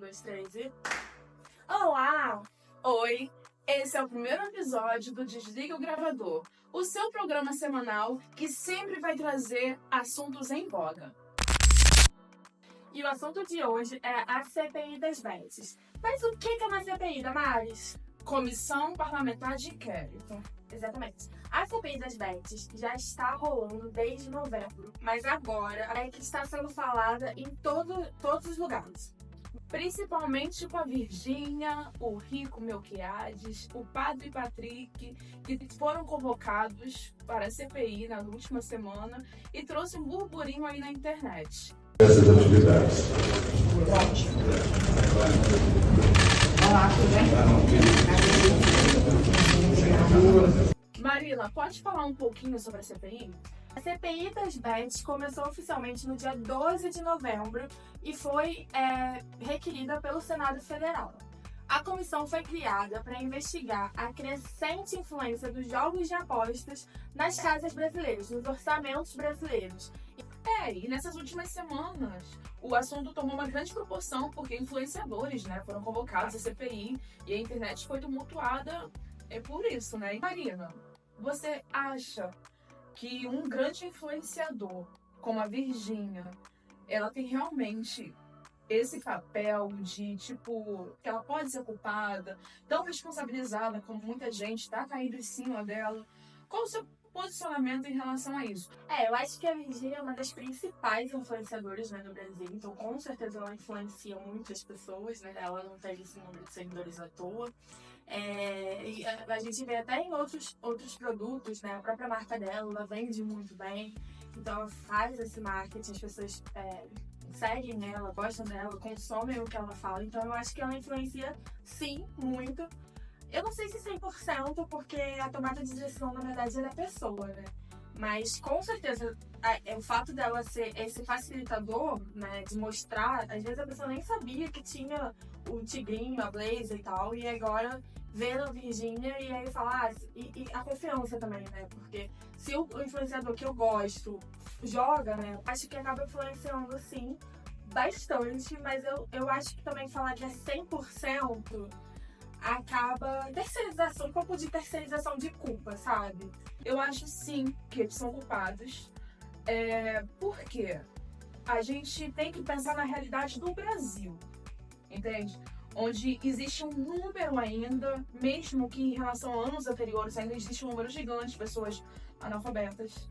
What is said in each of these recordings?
2, 3 e... Olá! Oi! Esse é o primeiro episódio do Desliga o Gravador, o seu programa semanal que sempre vai trazer assuntos em voga. E o assunto de hoje é a CPI das Bets. Mas o que é uma CPI, Damares? Comissão Parlamentar de Inquérito. Exatamente. A CPI das Bets já está rolando desde novembro, mas agora é que está sendo falada em todos os lugares. Principalmente com a Virgínia, o Rico Melquiades, o Padre Patrick, que foram convocados para a CPI na última semana e trouxe um burburinho aí na internet. Essas atividades. Marila, pode falar um pouquinho sobre a CPI? A CPI das Bets começou oficialmente no dia 12 de novembro e foi requerida pelo Senado Federal. A comissão foi criada para investigar a crescente influência dos jogos de apostas nas casas brasileiras, nos orçamentos brasileiros. E nessas últimas semanas o assunto tomou uma grande proporção porque influenciadores, foram convocados à CPI e a internet foi tumultuada por isso, E Marina, você acha que um grande influenciador como a Virgínia, ela tem realmente esse papel de, que ela pode ser culpada, tão responsabilizada como muita gente está caindo em cima dela? Qual o seu posicionamento em relação a isso? Eu acho que a Virgínia é uma das principais influenciadoras no Brasil, então com certeza ela influencia muitas pessoas, Ela não tem esse número de seguidores à toa. E a gente vê até em outros produtos, A própria marca dela, ela vende muito bem, então ela faz esse marketing, as pessoas seguem ela, gostam dela, consomem o que ela fala, então eu acho que ela influencia, sim, muito. Eu não sei se 100%, porque a tomada de decisão, na verdade, é da pessoa, Mas, com certeza, o fato dela ser esse facilitador, de mostrar... Às vezes a pessoa nem sabia que tinha o Tigrinho, a Blaze e tal, e agora vê a Virgínia e aí fala... E a confiança também, Porque se o influenciador que eu gosto joga, acho que acaba influenciando, sim, bastante, mas eu acho que também falar que é 100%... acaba terceirização, um pouco de terceirização de culpa, sabe? Eu acho sim que eles são culpados, porque a gente tem que pensar na realidade do Brasil, entende? Onde existe um número ainda, mesmo que em relação a anos anteriores ainda existe um número gigante de pessoas analfabetas.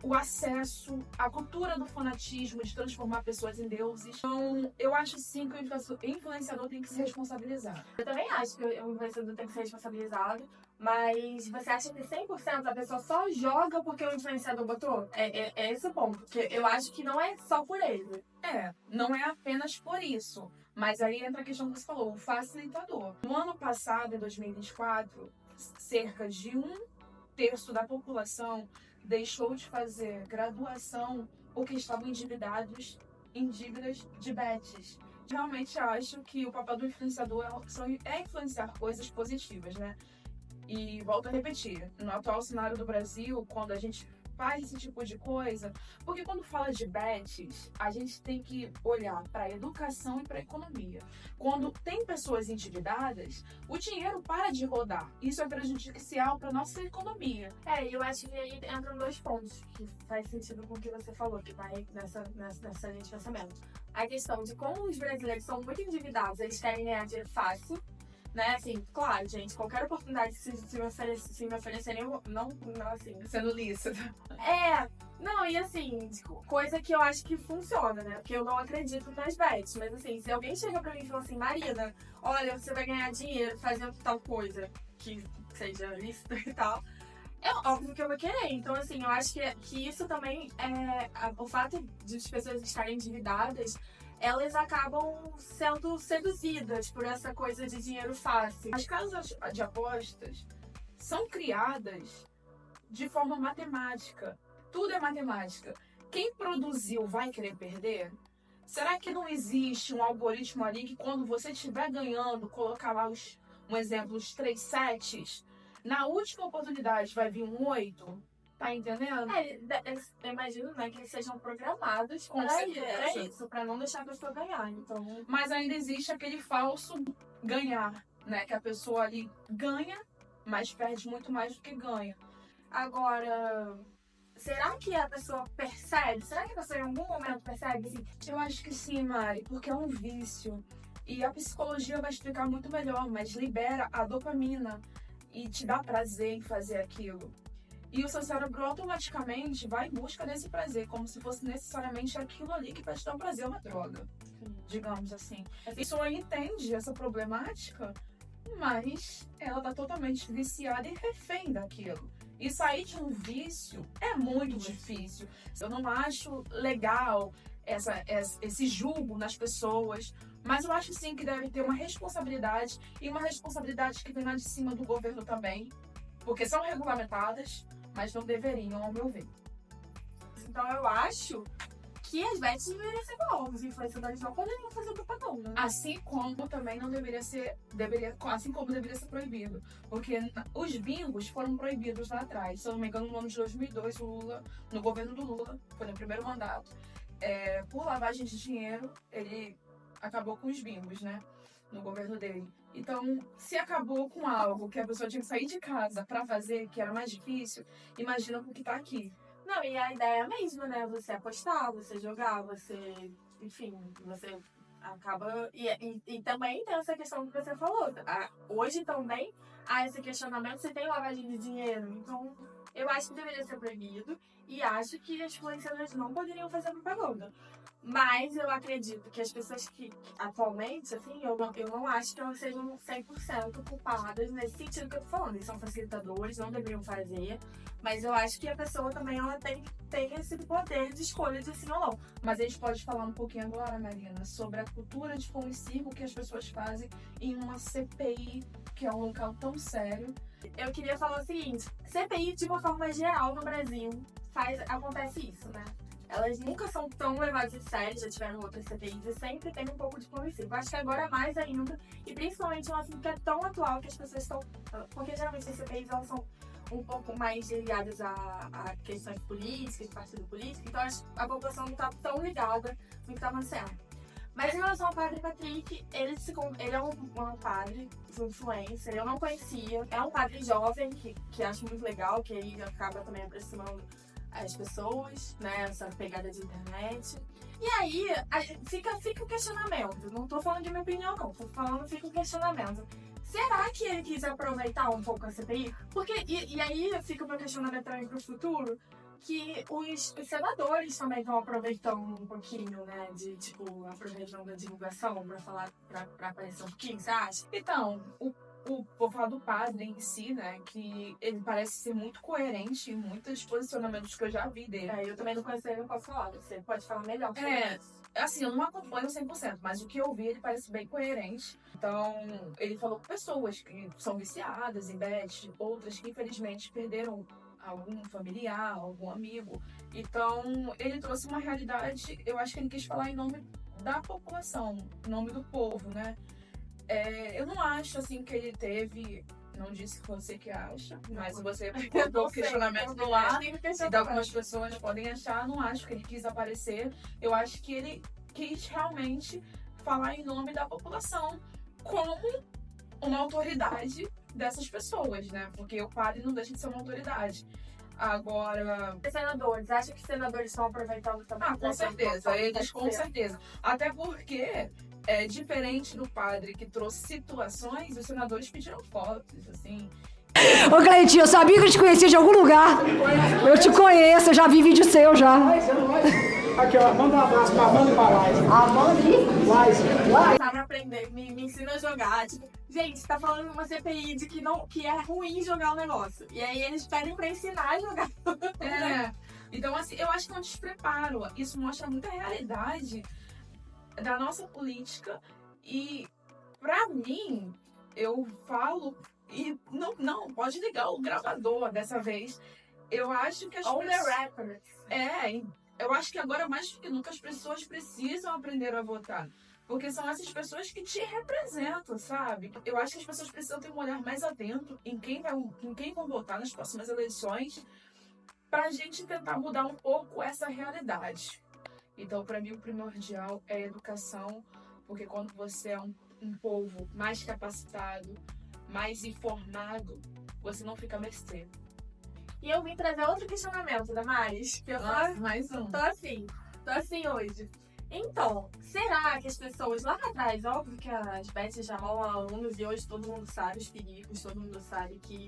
O acesso, a cultura do fanatismo de transformar pessoas em deuses. Então, eu acho sim que o influenciador tem que se responsabilizar. Eu também acho que o influenciador tem que ser responsabilizado, mas você acha que 100% a pessoa só joga porque o influenciador botou? É esse o ponto, porque eu acho que não é só por ele. Não é apenas por isso, mas aí entra a questão que você falou, o facilitador. No ano passado, em 2024, cerca de 1/3 da população deixou de fazer graduação porque estavam endividados em dívidas de bets. Realmente acho que o papel do influenciador é influenciar coisas positivas, E volto a repetir, no atual cenário do Brasil, quando a gente faz esse tipo de coisa, porque quando fala de bets, a gente tem que olhar para a educação e para a economia. Quando tem pessoas endividadas, o dinheiro para de rodar. Isso é prejudicial para a nossa economia. E eu acho que aí entram 2 pontos que faz sentido com o que você falou, que vai nessa linha de pensamento. A questão de como os brasileiros são muito endividados, eles querem ganhar dinheiro fácil, Assim, claro, gente, qualquer oportunidade se me oferecerem, não assim... Sendo lícito. E assim, coisa que eu acho que funciona, Porque eu não acredito nas bets, mas assim, se alguém chega pra mim e fala assim, Marina, olha, você vai ganhar dinheiro fazendo tal coisa, que seja lícito e tal, é óbvio que eu vou querer. Então, assim, eu acho que isso também, o fato de as pessoas estarem endividadas, elas acabam sendo seduzidas por essa coisa de dinheiro fácil. As casas de apostas são criadas de forma matemática. Tudo é matemática. Quem produziu vai querer perder? Será que não existe um algoritmo ali que quando você estiver ganhando, colocar lá um exemplo, os 3 sets, na última oportunidade vai vir um 8? Tá entendendo? Eu imagino, né, que eles sejam programados Com pra certeza. isso, pra não deixar a pessoa ganhar. Então, Mas ainda existe aquele falso ganhar, né? Que a pessoa ali ganha, mas perde muito mais do que ganha. agora, será que a pessoa percebe? Será que a pessoa em algum momento percebe? Assim, Eu acho que sim, Mari, porque é um vício. E a psicologia vai explicar muito melhor, mas libera a dopamina e te dá prazer em fazer aquilo. E o seu cérebro automaticamente vai em busca desse prazer, como se fosse necessariamente aquilo ali que vai te dar prazer, uma droga, digamos assim. A pessoa entende essa problemática, mas ela tá totalmente viciada e refém daquilo. E sair de um vício é muito difícil. Eu não acho legal esse julgo nas pessoas, mas eu acho sim que deve ter uma responsabilidade, e uma responsabilidade que vem lá de cima do governo também, porque são regulamentadas, mas não deveriam, ao meu ver. então eu acho que as bets deveriam ser igual. Os influenciadores não poderiam fazer propaganda. Assim como também não deveria ser, assim como deveria ser proibido. Porque os bingos foram proibidos lá atrás. Se eu não me engano, no ano de 2002, no governo do Lula, foi no primeiro mandato, por lavagem de dinheiro, ele acabou com os bingos, né? No governo dele. Então, se acabou com algo que a pessoa tinha que sair de casa pra fazer, que era mais difícil, imagina com o que tá aqui. Não, e a ideia é a mesma, né? Você apostar, você jogar, enfim, você acaba. E também tem essa questão que você falou. Hoje também há esse questionamento se tem lavagem de dinheiro. Então, eu acho que deveria ser proibido e acho que as influenciadoras não poderiam fazer propaganda. Mas eu acredito que as pessoas que atualmente, assim, eu não acho que elas sejam 100% culpadas nesse sentido que eu tô falando. Eles são facilitadores, não deveriam fazer. Mas eu acho que a pessoa também ela tem esse poder de escolha de sim ou não. Mas a gente pode falar um pouquinho agora, Marina, sobre a cultura de pão e circo que as pessoas fazem em uma CPI, que é um local tão sério. Eu queria falar o seguinte: CPI, de uma forma geral no Brasil, acontece isso, né? Elas nunca são tão levadas a sério, já tiveram outras CPIs e sempre tem um pouco de pão e circo. Acho que agora mais ainda, e principalmente um assunto que é tão atual que as pessoas estão. Porque geralmente as CPIs elas são um pouco mais ligadas a questões políticas, partido político, então a população não está tão ligada no que está acontecendo. Mas em relação ao Padre Patrick, ele é um padre influencer, eu não conhecia. É um padre jovem que acho muito legal, que ele acaba também aproximando as pessoas, né, essa pegada de internet. E aí, fica o questionamento. Não tô falando de minha opinião, não. Fica o questionamento. Será que ele quis aproveitar um pouco a CPI? Porque, e aí fica o meu questionamento também pro futuro, que os senadores também estão aproveitando um pouquinho, né, aproveitando a divulgação pra aparecer um pouquinho, você acha? Então, vou falar do padre em si, né? Que ele parece ser muito coerente em muitos posicionamentos que eu já vi dele. Eu também não conheço ele, não posso falar. Você pode falar melhor. Assim, eu não acompanho 100%, mas o que eu vi, ele parece bem coerente. Então, ele falou com pessoas que são viciadas em bet, outras que infelizmente perderam algum familiar, algum amigo. Então, ele trouxe uma realidade, eu acho que ele quis falar em nome da população, em nome do povo, né? Eu não acho, assim, que ele teve... Não disse que você que acha, mas você botou o questionamento no ar. E algumas pessoas podem achar, não acho que ele quis aparecer. Eu acho que ele quis realmente falar em nome da população como uma autoridade dessas pessoas, né? Porque o padre não deixa de ser uma autoridade. Agora... Senadores, acha que os senadores estão aproveitando também? Com certeza, eles com certeza. Até porque... diferente do padre que trouxe situações, os senadores pediram fotos, assim. Ô, Cleitinho, eu sabia que eu te conhecia de algum lugar. Eu te conheço, eu já vi vídeo seu já. Aqui, ó, manda um abraço pra Amanda e pra Laís. Amanda e Laís. Tá pra aprender, me ensina a jogar. Tipo, gente, tá falando numa CPI de que é ruim jogar o negócio. E aí eles pedem pra ensinar a jogar. Então, assim, eu acho que é um despreparo. Isso mostra muita realidade da nossa política e, pra mim, eu falo e não pode ligar o gravador dessa vez. Eu acho que eu acho que agora mais do que nunca as pessoas precisam aprender a votar, porque são essas pessoas que te representam, sabe? Eu acho que as pessoas precisam ter um olhar mais atento em quem vão votar nas próximas eleições, pra gente tentar mudar um pouco essa realidade. Então, para mim, o primordial é a educação, porque quando você é um povo mais capacitado, mais informado, você não fica mercê. E eu vim trazer outro questionamento, Damares, que eu Mais um. tô assim hoje. Então, será que as pessoas lá atrás, óbvio que as Bets chamam alunos e hoje todo mundo sabe os perigos, todo mundo sabe que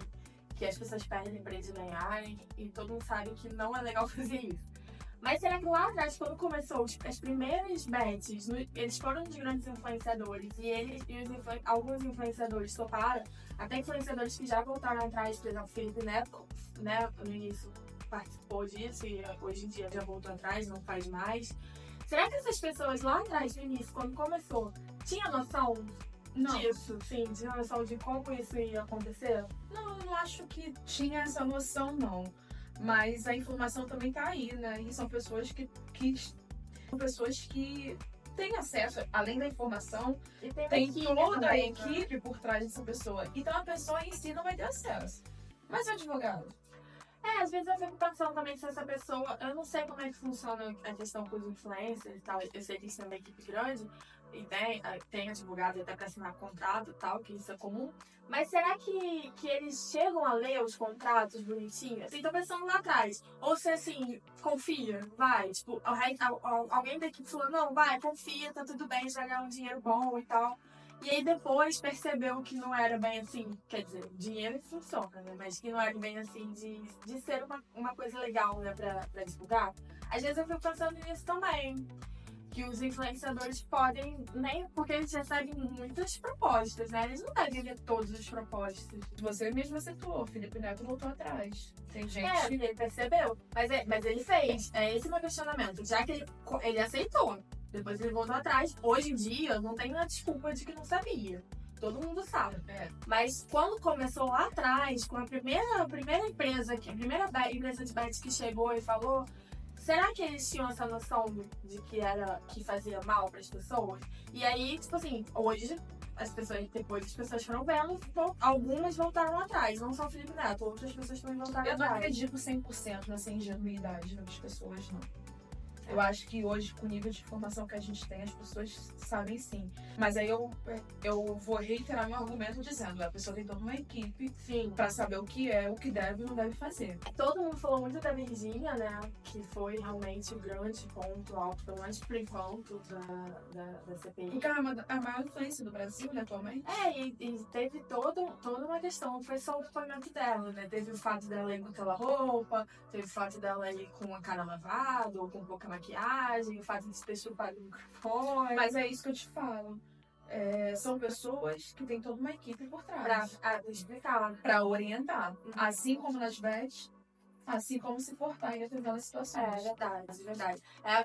as pessoas perdem para eles ganharem e todo mundo sabe que não é legal fazer isso. Mas será que lá atrás, quando começou as primeiras bets, eles foram os grandes influenciadores e alguns influenciadores toparam, até influenciadores que já voltaram atrás, por exemplo, Felipe Neto, né, no início participou disso e hoje em dia já voltou atrás, não faz mais. Será que essas pessoas lá atrás, no início, quando começou, tinham noção disso? Sim, tinha noção de como isso ia acontecer? Não, eu não acho que tinha essa noção, não. Mas a informação também tá aí, né? E são pessoas que têm acesso, além da informação, E tem equipe toda a também, né? equipe por trás dessa pessoa. Então a pessoa em si não vai ter acesso. Mas o advogado? Às vezes eu fico pensando também se essa pessoa... Eu não sei como é que funciona a questão com os influencers e tal. Eu sei que isso é uma equipe grande e tem advogado até pra assinar contrato e tal, que isso é comum. Mas será que eles chegam a ler os contratos bonitinhos? Assim, tô pensando lá atrás. Ou se, assim, confia, vai. Tipo, alguém da equipe falou, não, vai, confia, tá tudo bem, já ganhar um dinheiro bom e tal. E aí depois percebeu que não era bem assim, quer dizer, dinheiro funciona, né? Mas que não era bem assim de ser uma coisa legal, né, pra divulgar. Às vezes eu fico pensando nisso também. Que os influenciadores podem, nem porque eles recebem muitas propostas, né? Eles não devem ver todas as propostas. Você mesmo acertou, o Felipe Neto voltou atrás. Tem gente. Ele percebeu. Mas ele fez. É esse meu questionamento. Já que ele aceitou. Depois ele voltou atrás. Hoje em dia, não tem a desculpa de que não sabia. Todo mundo sabe. Mas quando começou lá atrás, com a primeira empresa, a primeira empresa de bets que chegou e falou, será que eles tinham essa noção de que fazia mal para as pessoas? E aí, tipo assim, hoje depois as pessoas foram vendo, algumas voltaram atrás, não só o Felipe Neto, outras pessoas também voltaram Eu não atrás. acredito 100% nessa ingenuidade das pessoas, não. Eu acho que hoje, com o nível de informação que a gente tem, as pessoas sabem sim. Mas aí eu vou reiterar meu argumento dizendo, a pessoa tem toda uma equipe Sim. pra saber o que é, o que deve e não deve fazer. Todo mundo falou muito da Virgínia, né? Que foi realmente o grande ponto alto, pelo menos por enquanto, da CPI. Porque é a maior influência do Brasil, né, atualmente. E teve toda uma questão, não foi só o depoimento dela, né? Teve o fato dela ir com aquela roupa, teve o fato dela ir com a cara lavada, ou com pouca maquiagem, o fato de ter chupado o microfone. Mas é isso que eu te falo. São pessoas que têm toda uma equipe por trás. Pra explicar. Pra orientar. Assim como nas bets, assim como se portar em determinadas situações. Verdade.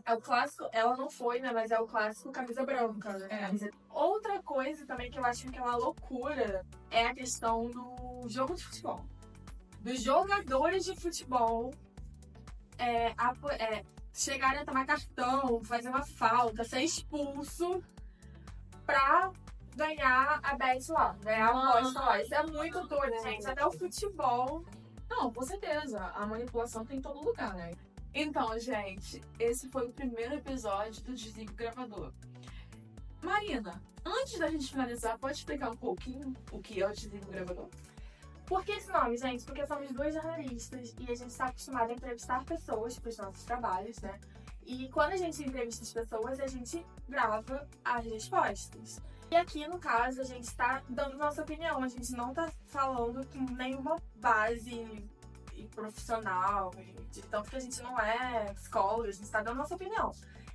É o clássico, ela não foi, né? Mas é o clássico camisa branca, né? Outra coisa também que eu acho que é uma loucura é a questão do jogo de futebol. Dos jogadores de futebol chegarem a tomar cartão, fazer uma falta, ser expulso pra ganhar a bet lá, ganhar a aposta lá. Isso é muito doido, gente. Até o futebol. Não, com certeza. A manipulação tem em todo lugar, né? Então, gente, esse foi o primeiro episódio do Desliga o Gravador. Marina, antes da gente finalizar, pode explicar um pouquinho o que é o Desliga o Gravador? Por que esse nome, gente? Porque somos dois jornalistas e a gente está acostumado a entrevistar pessoas para os nossos trabalhos, né? E quando a gente entrevista as pessoas, a gente grava as respostas. E aqui, no caso, a gente está dando nossa opinião. A gente não está falando com nenhuma base profissional, de tanto que a gente não é psicólogo, a gente está dando nossa opinião.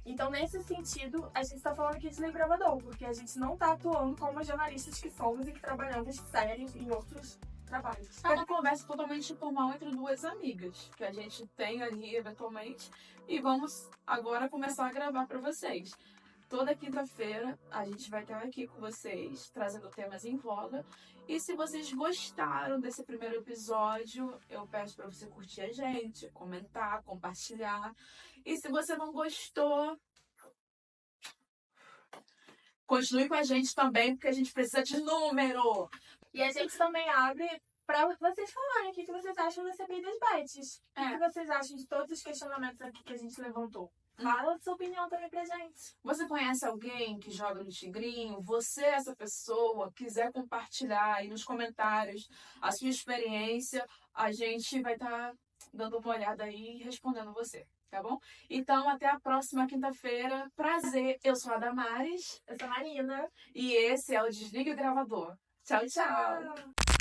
Então, nesse sentido, a gente está falando aqui de Desliga o Gravador, porque a gente não está atuando como jornalistas que somos e que trabalhamos sérios em outros trabalhos. É uma conversa totalmente informal entre duas amigas, que a gente tem ali eventualmente, e vamos agora começar a gravar para vocês. Toda quinta-feira a gente vai estar aqui com vocês, trazendo temas em voga. E se vocês gostaram desse primeiro episódio, eu peço para você curtir a gente, comentar, compartilhar. E se você não gostou, continue com a gente também, porque a gente precisa de número. E a gente também abre pra vocês falarem o que vocês acham da CPI das bets. O que vocês acham de todos os questionamentos aqui que a gente levantou? Fala a sua opinião também pra gente. Você conhece alguém que joga no Tigrinho? Você, essa pessoa, quiser compartilhar aí nos comentários a sua experiência, a gente vai estar dando uma olhada aí e respondendo você, tá bom? Então, até a próxima quinta-feira. Prazer, eu sou a Damares. Eu sou a Marina. E esse é o Desliga o Gravador. Tchau, tchau!